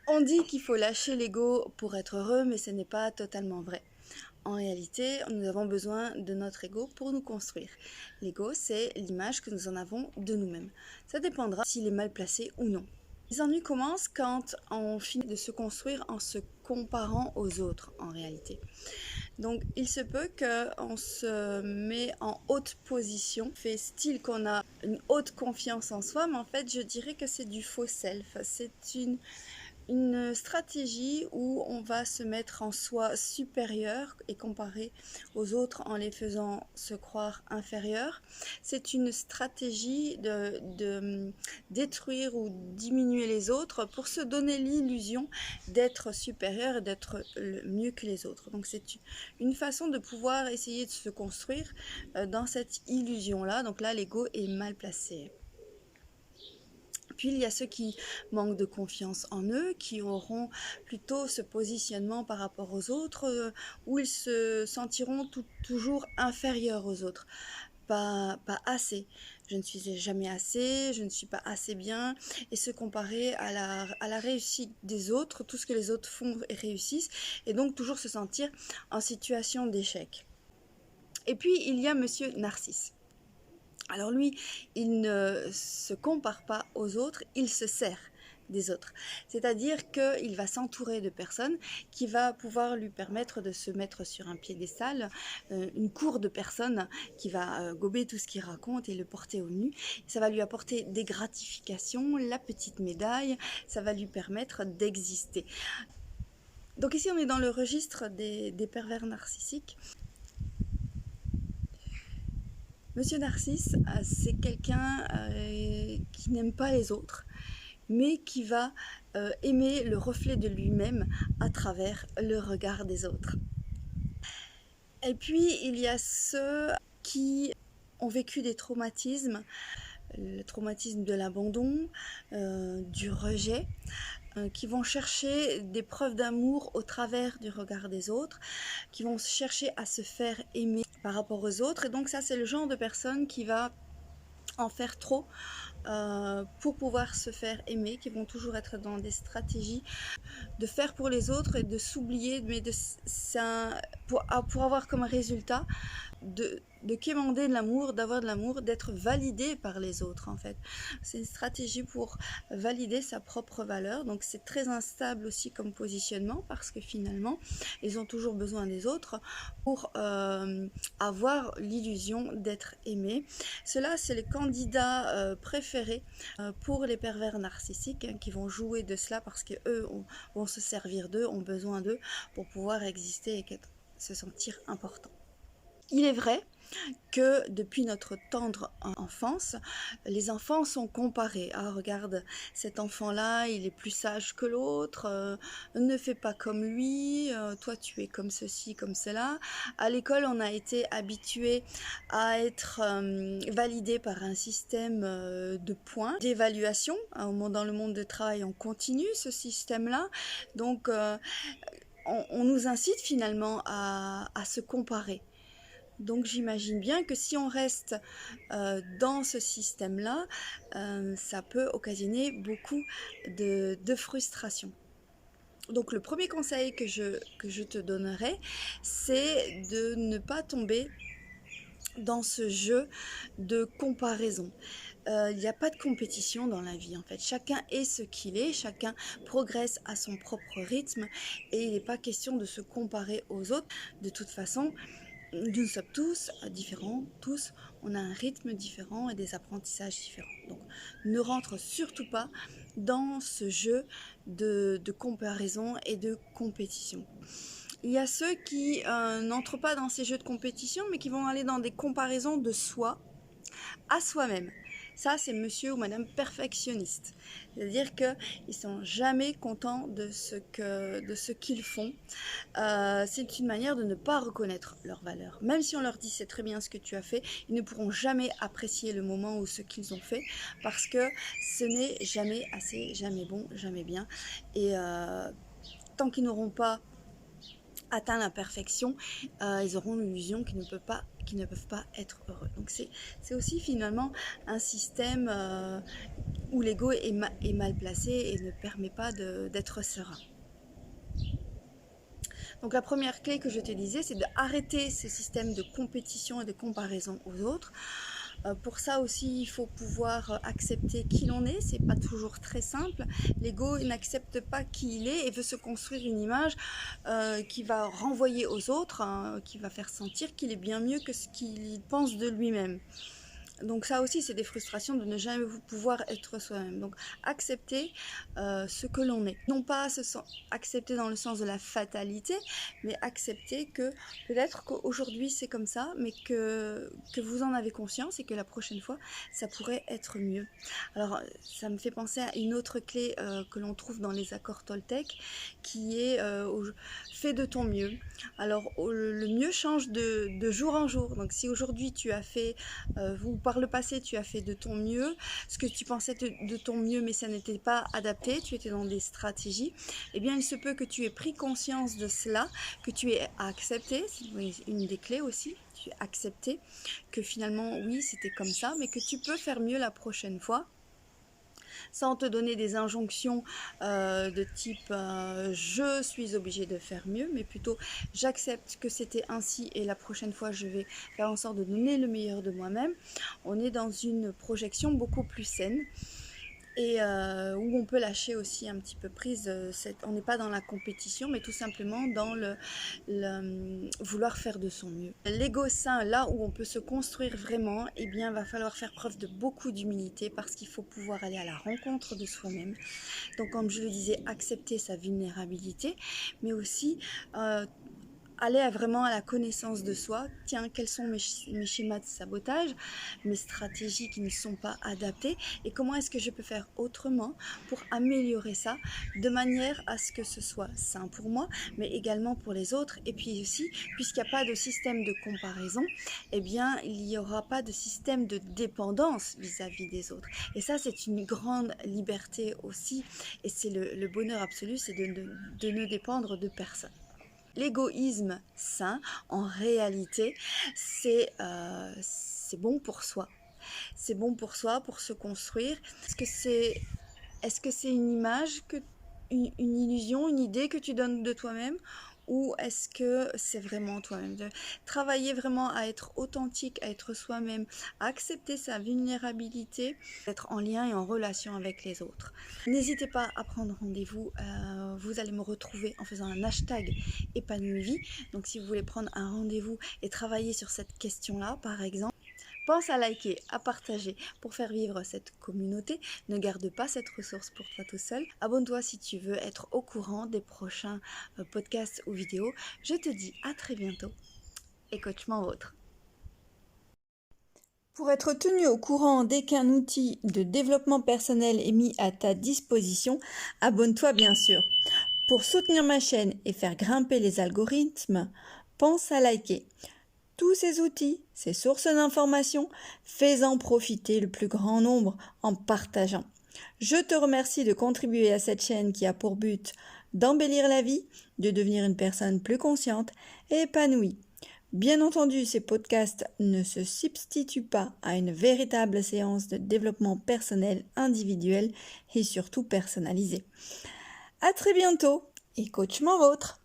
On dit qu'il faut lâcher l'ego pour être heureux, mais ce n'est pas totalement vrai. En réalité, nous avons besoin de notre ego pour nous construire. L'ego, c'est l'image que nous en avons de nous-mêmes. Ça dépendra s'il est mal placé ou non. Les ennuis commencent quand on finit de se construire en se comparant aux autres, en réalité. Donc, il se peut qu'on se met en haute position, fait style qu'on a une haute confiance en soi, mais en fait, je dirais que c'est du faux self. C'est une stratégie où on va se mettre en soi supérieur et comparer aux autres en les faisant se croire inférieurs. C'est une stratégie de détruire ou diminuer les autres pour se donner l'illusion d'être supérieur et d'être mieux que les autres. Donc c'est une façon de pouvoir essayer de se construire dans cette illusion-là. Donc là, l'ego est mal placé. Puis il y a ceux qui manquent de confiance en eux, qui auront plutôt ce positionnement par rapport aux autres, où ils se sentiront toujours inférieurs aux autres. Pas assez. Je ne suis jamais assez, je ne suis pas assez bien, et se comparer à la réussite des autres, tout ce que les autres font et réussissent, et donc toujours se sentir en situation d'échec. Et puis il y a Monsieur Narcisse. Alors lui, il ne se compare pas aux autres, il se sert des autres. C'est-à-dire qu'il va s'entourer de personnes qui va pouvoir lui permettre de se mettre sur un piédestal, une cour de personnes qui va gober tout ce qu'il raconte et le porter au nu. Ça va lui apporter des gratifications, la petite médaille, ça va lui permettre d'exister. Donc ici, on est dans le registre des pervers narcissiques. Monsieur Narcisse, c'est quelqu'un qui n'aime pas les autres, mais qui va aimer le reflet de lui-même à travers le regard des autres. Et puis, il y a ceux qui ont vécu des traumatismes, le traumatisme de l'abandon, du rejet, qui vont chercher des preuves d'amour au travers du regard des autres, qui vont chercher à se faire aimer par rapport aux autres. Et donc ça, c'est le genre de personne qui va en faire trop pour pouvoir se faire aimer, qui vont toujours être dans des stratégies de faire pour les autres et de s'oublier, mais pour avoir comme résultat de quémander de l'amour, d'avoir de l'amour, d'être validé par les autres en fait. C'est une stratégie pour valider sa propre valeur, donc c'est très instable aussi comme positionnement parce que finalement ils ont toujours besoin des autres pour avoir l'illusion d'être aimés. Cela c'est les candidats préférés pour les pervers narcissiques qui vont jouer de cela parce qu'eux vont se servir d'eux, ont besoin d'eux pour pouvoir exister et se sentir importants. Il est vrai que depuis notre tendre enfance, les enfants sont comparés. Ah, regarde, cet enfant-là, il est plus sage que l'autre, ne fais pas comme lui, toi tu es comme ceci, comme cela. À l'école, on a été habitué à être validé par un système de points, d'évaluation. Dans le monde du travail, on continue ce système-là. Donc, on nous incite finalement à se comparer. Donc j'imagine bien que si on reste dans ce système-là, ça peut occasionner beaucoup de frustration. Donc le premier conseil que je te donnerais, c'est de ne pas tomber dans ce jeu de comparaison. Il n'y a pas de compétition dans la vie en fait. Chacun est ce qu'il est, chacun progresse à son propre rythme et il n'est pas question de se comparer aux autres. De toute façon, nous sommes tous différents, tous, on a un rythme différent et des apprentissages différents. Donc ne rentre surtout pas dans ce jeu de comparaison et de compétition. Il y a ceux qui n'entrent pas dans ces jeux de compétition, mais qui vont aller dans des comparaisons de soi à soi-même. Ça, c'est monsieur ou madame perfectionniste. C'est-à-dire qu'ils ne sont jamais contents de ce qu'ils font. C'est une manière de ne pas reconnaître leur valeur. Même si on leur dit c'est très bien ce que tu as fait, ils ne pourront jamais apprécier le moment ou ce qu'ils ont fait parce que ce n'est jamais assez, jamais bon, jamais bien. Et tant qu'ils n'auront pas atteint la perfection, ils auront l'illusion qu'ils ne peuvent pas être heureux. Donc c'est aussi finalement un système où l'ego est mal placé et ne permet pas d'être serein. Donc la première clé que je te disais, c'est d'arrêter ce système de compétition et de comparaison aux autres. Pour ça aussi, il faut pouvoir accepter qui l'on est. C'est pas toujours très simple. L'ego n'accepte pas qui il est et veut se construire une image qui va renvoyer aux autres, qui va faire sentir qu'il est bien mieux que ce qu'il pense de lui-même. Donc ça aussi, c'est des frustrations de ne jamais pouvoir être soi-même. Donc accepter ce que l'on est. Non pas accepter dans le sens de la fatalité, mais accepter que peut-être qu'aujourd'hui c'est comme ça, mais que vous en avez conscience et que la prochaine fois, ça pourrait être mieux. Alors ça me fait penser à une autre clé que l'on trouve dans les accords Toltec, qui est fais de ton mieux. Alors le mieux change de jour en jour. Donc si aujourd'hui tu as fait, par le passé tu as fait de ton mieux, ce que tu pensais de ton mieux mais ça n'était pas adapté, tu étais dans des stratégies, eh bien il se peut que tu aies pris conscience de cela, que tu aies accepté, c'est une des clés aussi, tu as accepté que finalement oui c'était comme ça, mais que tu peux faire mieux la prochaine fois, sans te donner des injonctions de type je suis obligé de faire mieux, mais plutôt j'accepte que c'était ainsi et la prochaine fois je vais faire en sorte de donner le meilleur de moi-même. On est dans une projection beaucoup plus saine et où on peut lâcher aussi un petit peu prise. On n'est pas dans la compétition, mais tout simplement dans le vouloir faire de son mieux. L'ego sain, là où on peut se construire vraiment, eh bien, va falloir faire preuve de beaucoup d'humilité parce qu'il faut pouvoir aller à la rencontre de soi-même. Donc, comme je le disais, accepter sa vulnérabilité, mais aussi aller vraiment à la connaissance de soi. Tiens, quels sont mes schémas de sabotage, mes stratégies qui ne sont pas adaptées et comment est-ce que je peux faire autrement pour améliorer ça de manière à ce que ce soit sain pour moi, mais également pour les autres. Et puis aussi, puisqu'il n'y a pas de système de comparaison, eh bien, il n'y aura pas de système de dépendance vis-à-vis des autres. Et ça, c'est une grande liberté aussi. Et c'est le bonheur absolu, c'est de ne dépendre de personne. L'égoïsme sain, en réalité, c'est bon pour soi. C'est bon pour soi, pour se construire. Est-ce que c'est une image, une illusion, une idée que tu donnes de toi-même? Ou est-ce que c'est vraiment toi-même? De travailler vraiment à être authentique, à être soi-même, à accepter sa vulnérabilité, être en lien et en relation avec les autres. N'hésitez pas à prendre rendez-vous. Vous allez me retrouver en faisant un hashtag épanouie vie. Donc si vous voulez prendre un rendez-vous et travailler sur cette question-là, par exemple, pense à liker, à partager pour faire vivre cette communauté. Ne garde pas cette ressource pour toi tout seul. Abonne-toi si tu veux être au courant des prochains podcasts ou vidéos. Je te dis à très bientôt et coachement vôtre. Pour être tenu au courant dès qu'un outil de développement personnel est mis à ta disposition, abonne-toi bien sûr. Pour soutenir ma chaîne et faire grimper les algorithmes, pense à liker. Tous ces outils, ces sources d'informations, fais-en profiter le plus grand nombre en partageant. Je te remercie de contribuer à cette chaîne qui a pour but d'embellir la vie, de devenir une personne plus consciente et épanouie. Bien entendu, ces podcasts ne se substituent pas à une véritable séance de développement personnel individuel et surtout personnalisé. À très bientôt et coachement vôtre!